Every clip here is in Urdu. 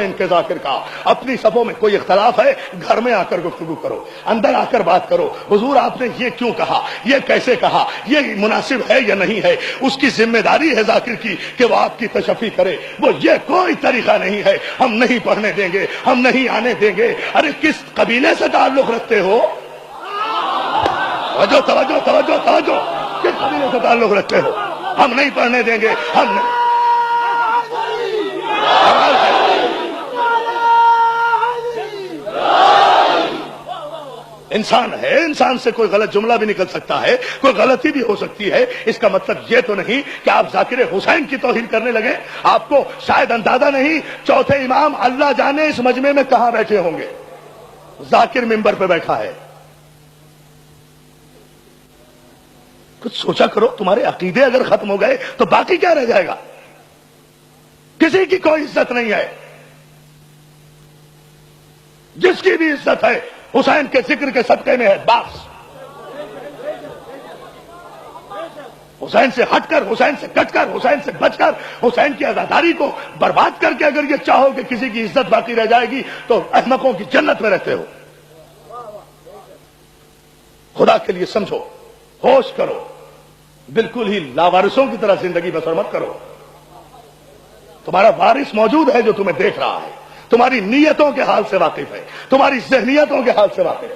ان کے ذاکر کا اپنی صفوں میں کوئی اختلاف ہے گھر میں آ کر گفتگو کرو، اندر آ کر بات کرو، حضور آپ نے یہ کیوں کہا، یہ کیسے کہا، یہ مناسب ہے یا نہیں ہے، اس کی ذمہ داری ہے ذاکر کی کہ وہ آپ کی تشفی کرے۔ وہ یہ کوئی طریقہ نہیں ہے ہم نہیں پڑھنے دیں گے، ہم نہیں آنے دیں گے۔ ارے کس قبیلے سے تعلق رکھتے ہو؟ توجہ توجہ توجہ توجہ، کس قبیلے سے تعلق رکھتے ہو؟ ہم نہیں پڑھنے دیں گے، ہم نہیں۔ انسان ہے، انسان سے کوئی غلط جملہ بھی نکل سکتا ہے، کوئی غلطی بھی ہو سکتی ہے، اس کا مطلب یہ تو نہیں کہ آپ ذاکر حسین کی توہین کرنے لگے۔ آپ کو شاید اندازہ نہیں چوتھے امام اللہ جانے اس مجمع میں کہاں بیٹھے ہوں گے، ذاکر منبر پہ بیٹھا ہے۔ کچھ سوچا کرو، تمہارے عقیدے اگر ختم ہو گئے تو باقی کیا رہ جائے گا؟ کسی کی کوئی عزت نہیں ہے، جس کی بھی عزت ہے حسین کے ذکر کے صدقے میں ہے بس۔ حسین سے ہٹ کر، حسین سے کٹ کر، حسین سے بچ کر، حسین کی عزاداری کو برباد کر کے اگر یہ چاہو کہ کسی کی عزت باقی رہ جائے گی تو احمقوں کی جنت میں رہتے ہو۔ خدا کے لیے سمجھو، ہوش کرو، بالکل ہی لاوارثوں کی طرح زندگی بسر مت کرو۔ تمہارا وارث موجود ہے جو تمہیں دیکھ رہا ہے، تمہاری نیتوں کے حال سے واقف ہے، تمہاری ذہنیتوں کے حال سے واقف ہے۔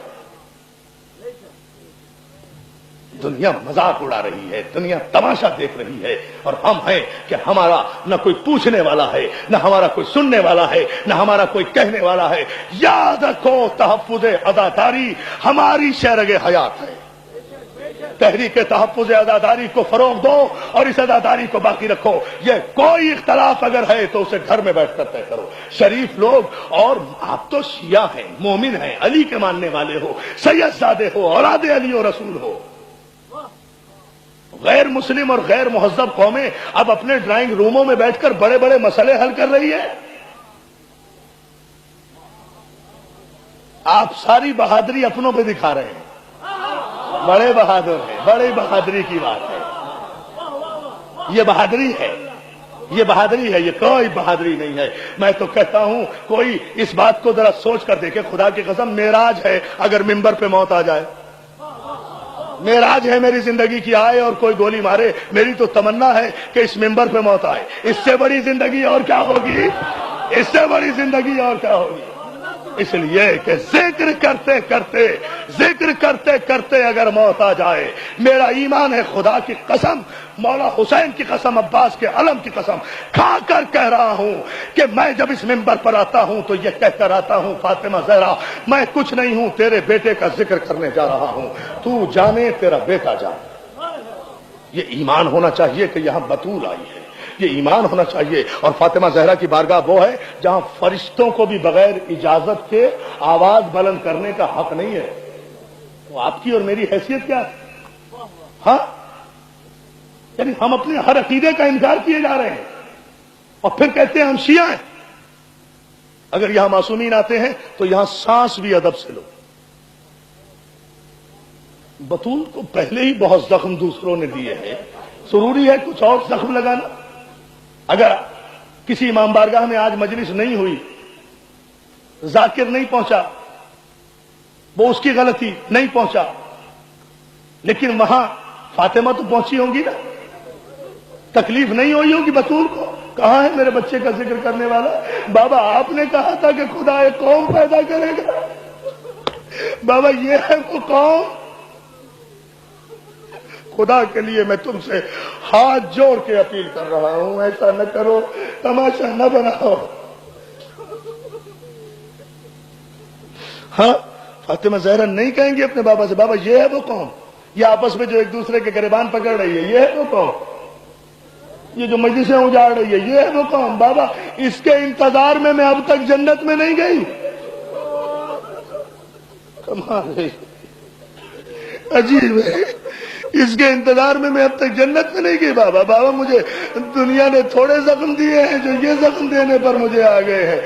دنیا مذاق اڑا رہی ہے، دنیا تماشا دیکھ رہی ہے، اور ہم ہیں کہ ہمارا نہ کوئی پوچھنے والا ہے، نہ ہمارا کوئی سننے والا ہے، نہ ہمارا کوئی کہنے والا ہے۔ یاد رکھو، تحفظ عزاداری ہماری شہرگ حیات ہے۔ تحریک تحفظ عزاداری کو فروغ دو اور اس عزاداری کو باقی رکھو۔ یہ کوئی اختلاف اگر ہے تو اسے گھر میں بیٹھ کر طے کرو۔ شریف لوگ، اور آپ تو شیعہ ہیں، مومن ہیں، علی کے ماننے والے ہو، سید زادے ہو، اولاد علی و رسول ہو۔ غیر مسلم اور غیر مہذب قومیں اب اپنے ڈرائنگ روموں میں بیٹھ کر بڑے بڑے مسئلے حل کر رہی ہے۔ آپ ساری بہادری اپنوں پہ دکھا رہے ہیں، بڑے بہادر ہیں، بڑی بہادری کی بات ہے۔ یہ بہادری ہے، یہ بہادری ہے، یہ کوئی بہادری نہیں ہے۔ میں تو کہتا ہوں کوئی اس بات کو ذرا سوچ کر دیکھے، خدا کی قسم معراج ہے اگر منبر پہ موت آ جائے، معراج ہے میری زندگی کی، آئے اور کوئی گولی مارے، میری تو تمنا ہے کہ اس منبر پہ موت آئے۔ اس سے بڑی زندگی اور کیا ہوگی؟ اس سے بڑی زندگی اور کیا ہوگی؟ اس لیے کہ ذکر کرتے کرتے اگر موت آ جائے، میرا ایمان ہے خدا کی قسم، مولا حسین کی قسم، عباس کے علم کی قسم کھا کر کہہ رہا ہوں کہ میں جب اس منبر پر آتا ہوں تو یہ کہہ کر آتا ہوں، فاطمہ زہرا میں کچھ نہیں ہوں، تیرے بیٹے کا ذکر کرنے جا رہا ہوں، تو جانے تیرا بیٹا جانے۔ یہ ایمان ہونا چاہیے کہ یہاں بطول آئی ہے، یہ ایمان ہونا چاہیے۔ اور فاطمہ زہرا کی بارگاہ وہ ہے جہاں فرشتوں کو بھی بغیر اجازت کے آواز بلند کرنے کا حق نہیں ہے۔ تو آپ کی اور میری حیثیت کیا ہے؟ ہاں، یعنی ہم اپنے ہر عقیدے کا انکار کیے جا رہے ہیں اور پھر کہتے ہیں ہم شیعہ ہیں۔ اگر یہاں معصومین آتے ہیں تو یہاں سانس بھی ادب سے لو۔ بطول کو پہلے ہی بہت زخم دوسروں نے دیے ہیں، ضروری ہے کچھ اور زخم لگانا؟ اگر کسی امام بارگاہ میں آج مجلس نہیں ہوئی، ذاکر نہیں پہنچا، وہ اس کی غلطی، نہیں پہنچا، لیکن وہاں فاطمہ تو پہنچی ہوں گی نا، تکلیف نہیں ہوئی ہوگی بطول کو؟ کہاں ہے میرے بچے کا ذکر کرنے والا؟ بابا آپ نے کہا تھا کہ خدا ایک قوم پیدا کرے گا، بابا یہ ہے وہ قوم۔ خدا کے لیے میں تم سے ہاتھ جوڑ کے اپیل کر رہا ہوں، ایسا نہ کرو، تماشا نہ بناؤ۔ ہاں، فاطمہ زہرا نہیں کہیں گے اپنے بابا سے، بابا یہ ہے وہ قوم، یہ آپس میں جو ایک دوسرے کے گریبان پکڑ رہی ہے، یہ ہے وہ قوم، یہ جو مجلسیں اجاڑ رہی ہے، یہ ہے وہ قوم۔ بابا اس کے انتظار میں اب تک جنت میں نہیں گئی۔ کمال ہے، عجیب ہے، اس کے انتظار میں اب تک جنت میں نہیں گئی۔ بابا مجھے دنیا نے تھوڑے زخم دیے ہیں جو یہ زخم دینے پر مجھے آ گئے ہیں۔